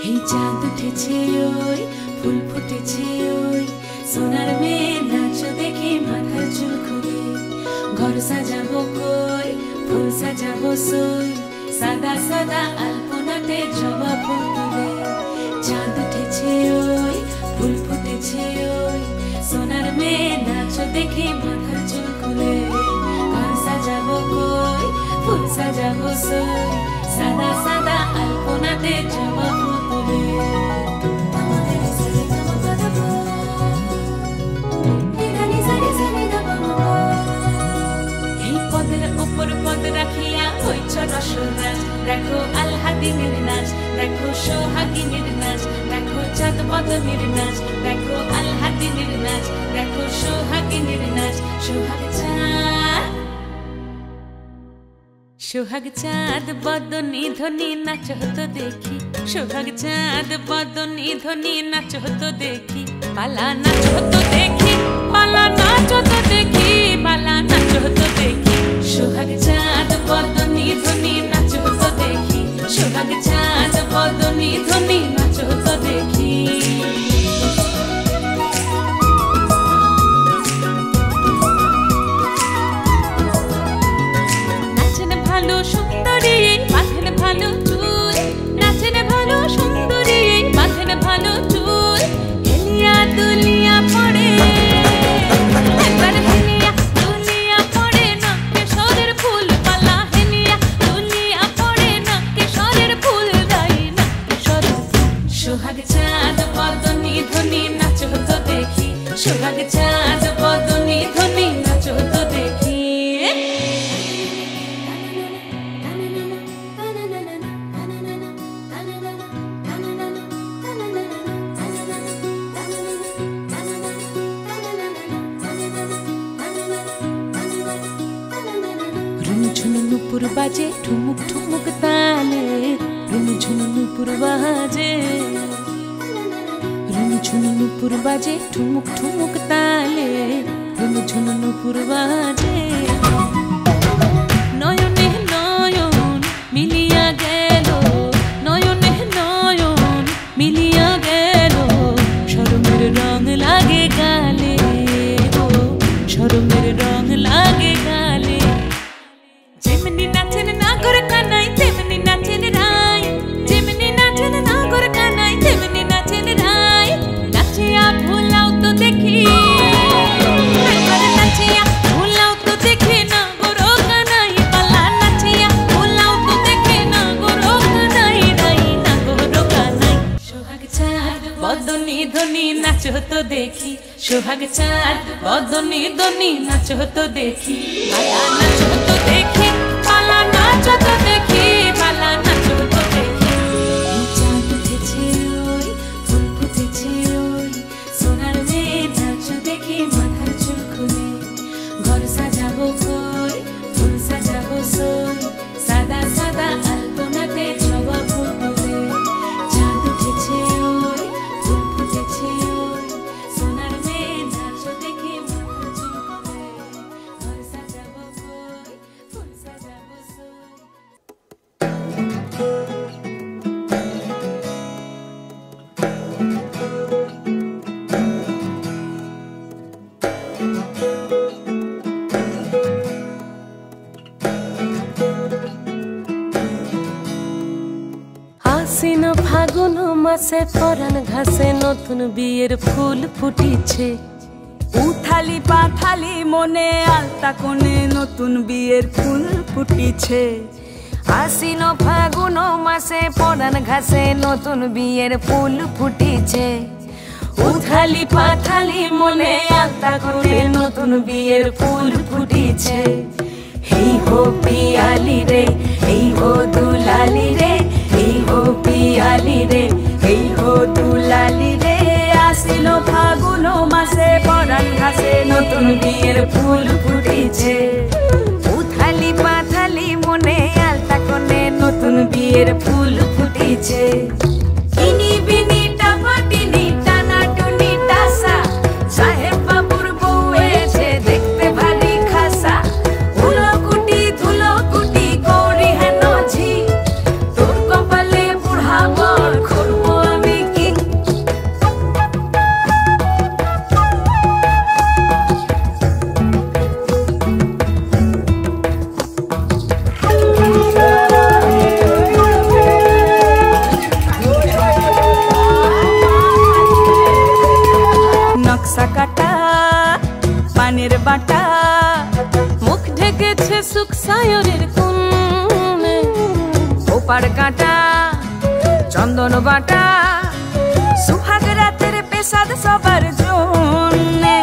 এই চাঁদ উঠেছে ওই ফুল ফুটেছে ওই সোনার মেয়ে নাচ দেখে মাথার চুল খুলে ঘর সাজাবো কই ফুল সাজাবো সই সাদা সাদা আলপনাতে জবা ফুল তুলে চাঁদ উঠেছে ওই ফুল ফুটেছে ওই সোনার মেয়ে নাচ দেখে মাথার চুল খুলে ঘর সাজাবো কই ফুল সাজাবো সই সাদা সাদা আলপনাতে জবা ফুল তুলে এই পদের উপর পদ রাখিয়া হইছ রসরাজ দেখো আলহাদিনের নাচ দেখো সোহাগিনীর নাচ দেখো চাঁদ বদনের নাচ দেখো আলহাদিনের নাচ দেখো সোহাগিনীর নাচ সোহাগ চাঁদ বদনী ধ্বনি নাচ হতো দেখি সোহাগ চাঁদ বদনী ধ্বনি নাচ হতো দেখি পালা নাচ হতো দেখি পালা নাচ হতো দেখি পালা নাচ হতো দেখি সোহাগ চাঁদ বদনী ধ্বনি নাচ হতো দেখি সোহাগ চাঁদ বদনী ধ্বনি নাচ হতো দেখি ভালো সুন্দরী মাথের ভালো চুল নাচেন ভালো সুন্দরী মাথের ভালো চুল হেলিয়া দুলিয়া পড়ে একবার হেলিয়া দুলিয়া পড়ে না কেশরের ফুল পালা হেলিয়া দুলিয়া পড়ে না কেশরের ফুল দাই না কেশরের সোহাগ চাঁদ বদনী ধ্বনি নাচ হতো দেখি সোহাগ চাঁদ বদনী ধ্বনি নাচ হতো দেখি নুপুর বাজে ঠুমুক ঠুমুক তালে রুনুঝুনু নুপুর বাজে রুনুঝুনু নুপুর বাজে ঠুমুক ঠুমুক তালে রুনুঝুনু নুপুর বাজে নয়নে নয়ন মিলিয়া গেল নয়নে নয়ন মিলিয়া গেল শরমের রং লাগে গালে ও শরমের রং লাগে গালে যেমনি নাচেন নাগর কানাই তেমনি নাচেন রাই যেমনি নাচেন নাগর কানাই তেমনি নাচেন রাই নাচিয়া ভুলাও তো দেখি একবার নাচিয়া ভুলাও তো দেখি নাগর কানাই পালা নাচিয়া ভুলাও তো দেখি নাগর কানাই রাই নাগর কানাই সোহাগ চাঁদ বদনী ধ্বনি নাচ হতো দেখি সোহাগ চাঁদ বদনী ধ্বনি নাচ হতো দেখি পালা নাচ হতো দেখি পালা নাচ হতো দেখি পালা নাচ হতো দেখি চাঁদ উঠেছে ওই ফুল ফুটেছে ওই সোনার মেয়ে নাচ দেখি মাথার চুল খুলে ঘর সাজাবো কই ফুল সাজাবো সই সাদা সাদা আলপনাতে জবা ফুল তুলে চাঁদ উঠেছে ওই ফুল ফুটেছে ওই সোনার মেয়ে নাচ দেখি মাথার চুল খুলে ঘর সাজাবো কই ফুল সাজাবো সই আশ্বিন ফাগুন মাসে পরাণ ঘাসে নতুন বিয়ের ফুল ফুটিছে উথালি পাথালি মনে আলতা কোণে নতুন বিয়ের ফুল ফুটিছে আশ্বিন ফাগুন মাসে পরাণ ঘাসে নতুন বিয়ের ফুল ফুটিছে উথালি পাথালি মনে আলতা কোণে নতুন বিয়ের ফুল ফুটিছে এই হো পিয়ালি রে এই হো দুলালি রে এই হো পিয়ালি রে এই হো দুলালি রে আশ্বিন ফাগুন মাসে পরাণ ঘাসে নতুন বিয়ের ফুল ফুটিছে উথালি পাথালি মনে আলতা কোণে নতুন বিয়ের ফুল ফুটিছে ইনি বিনি টাপাটিনি টানা টুনি টাসা সাহেব বাবুর বউ এসে দেখতে ভারী খাসা ধুলো কুটি গৌরী হেন ঝি তোর কপালে বুড়া বর খরবো যে সুখ সায়রের কোণে ওপার কাঁটা চন্দন বাটা সুহাগ রাতের পেশাদ সবার জন্যে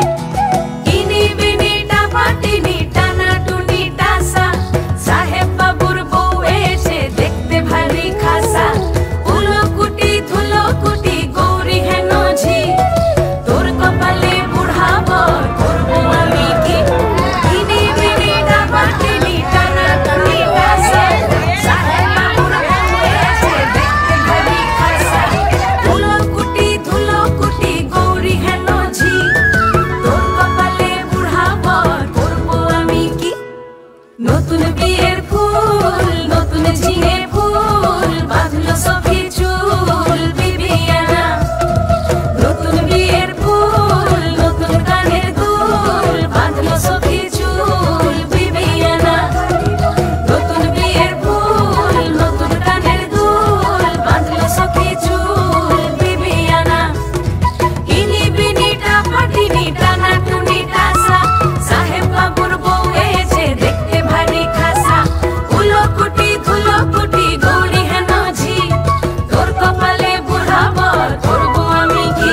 ইনি বিনি টাপাটিনি টানা টুনি টাসা সাহেব বাবুর বউ এসে দেখতে ভারী খাসা উলকুটি ধুলকুটি গৌরী হেন ঝি তোর কপালে বুড়া বর করবো আমি কি ইনি বিনি টাপাটিনি টানা টুনি টাসা সাহেব বাবুর বউ এসে দেখতে ভারী খাসা উলকুটি ধুলকুটি গৌরী হেন ঝি তোর কপালে বুড়া বর করবো আমি কি নতুন বিয়ের ফুল নতুন ঝিঙে ফুল বাঁধলো সখী চুল বিবিয়ানা নতুন বিয়ের ফুল নতুন কানের দুল বাঁধলো সখী চুল বিবিয়ানা নতুন বিয়ের ফুল নতুন কানের দুল বাঁধলো সখী চুল বিবিয়ানা ইনি বিনি টাপাটিনি টানা টুনি টাসা সাহেব বাবুর বউ এসে দেখতে ভারী খাসা উলকুটি ধুলকুটি গৌরী হেন ঝি তোর কপালে বুড়া বর করবো আমি কি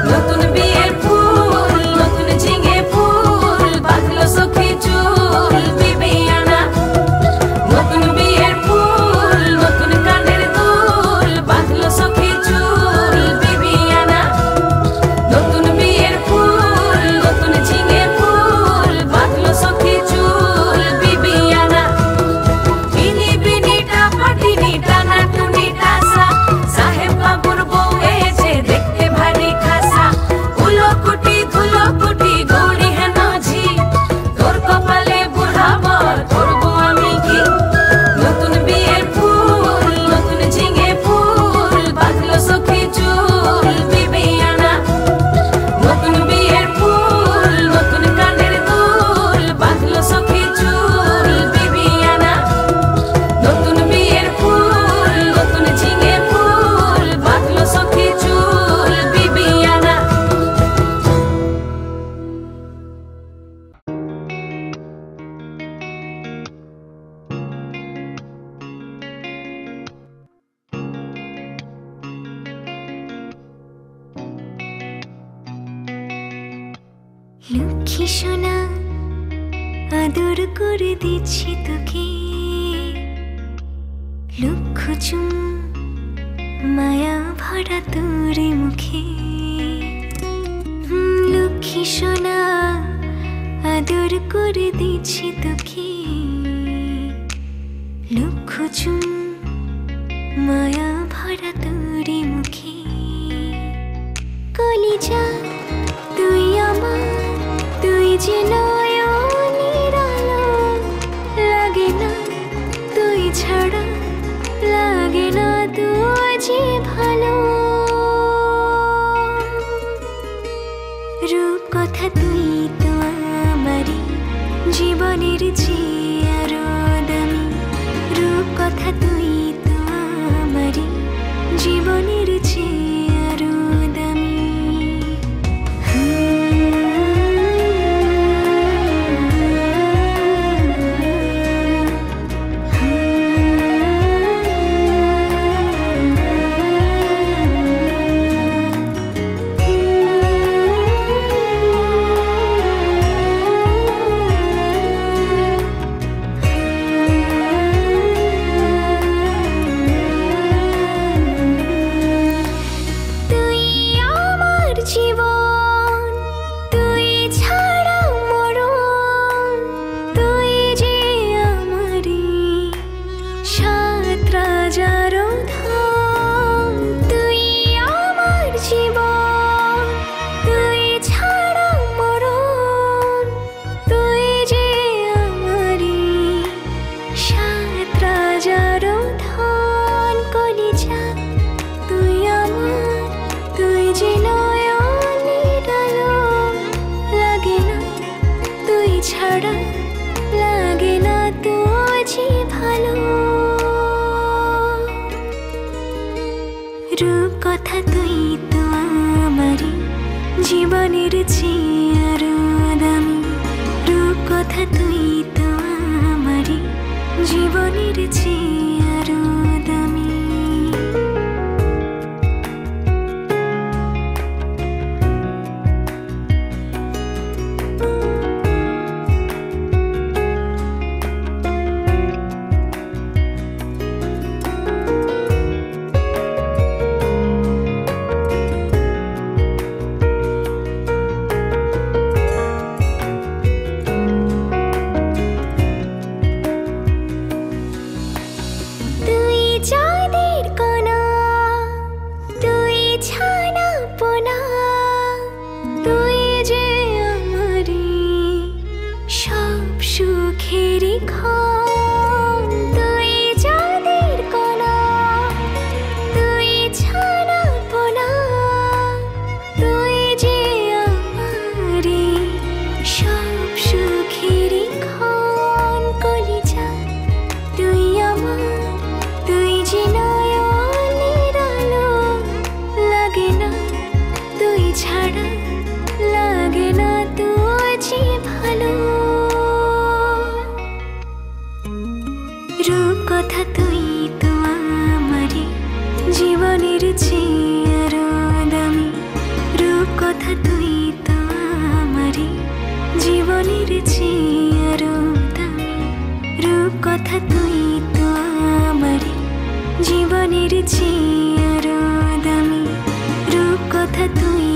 নতুন বিয়ের ফুল নতুন ঝিঙে ফুল বাঁধলো সখী চুল বিবিয়ানা নতুন বিয়ের ফুল নতুন কানের দুল বাঁধলো সখী চুল বিবিয়ানা নতুন বিয়ের ফুল নতুন ঝিঙে ফুল বাঁধলো সখী চুল বিবিয়ানা ইনি বিনি টাপাটিনি টানা টুনি টাসা সাহেব বাবুর বউ এসে দেখতে ভারী খাসা উলকুটি ধুলকুটি গৌরী হেন ঝি তোর কপালে বুড়া বর করবো আমি কি নতুন বিয়ের ফুল নতুন ঝিঙে ফুল বাঁধলো সখী চুল বিবিয়ানা নতুন বিয়ের ফুল নতুন কানের দুল বাঁধলো সখী চুল বিবিয়ানা নতুন বিয়ের ফুল নতুন ঝিঙে ফুল বাঁধলো সখী চুল বিবিয়ানা লক্ষ্মী সোনা আদর করে দিচ্ছি তোকে লক্ষ চুম মায়া ভরা তোর মুখে লক্ষ্মী সোনা আদর করে দিচ্ছি তোকে লক্ষ চুম মায়া ভরা তোর মুখে কলিজা তুই আমার তুই যে নয়নের আলো লাগে না তুই ছাড়া লাগে না তুই যে ভালো রূপ কথা তুই তো আমারই জীবনের চেয়ে আরো দামি রূপ কথা তুই তো আমারই জীবনের চেয়ে আরো দামি কথা তুই তো আমারই জীবনের চেয়ে আরো দামি রূপ কথা তুই তো জীবনের চেয়ে আরো দামি। রূপকথা তুই তো আমারে জীবনের চেয়ে আরো দামি। রূপকথা তুই তো আমারে জীবনের চেয়ে আরো দামি। রূপকথা তুই তো আমারে জীবনের চেয়ে আরো দামি। রূপকথা তুই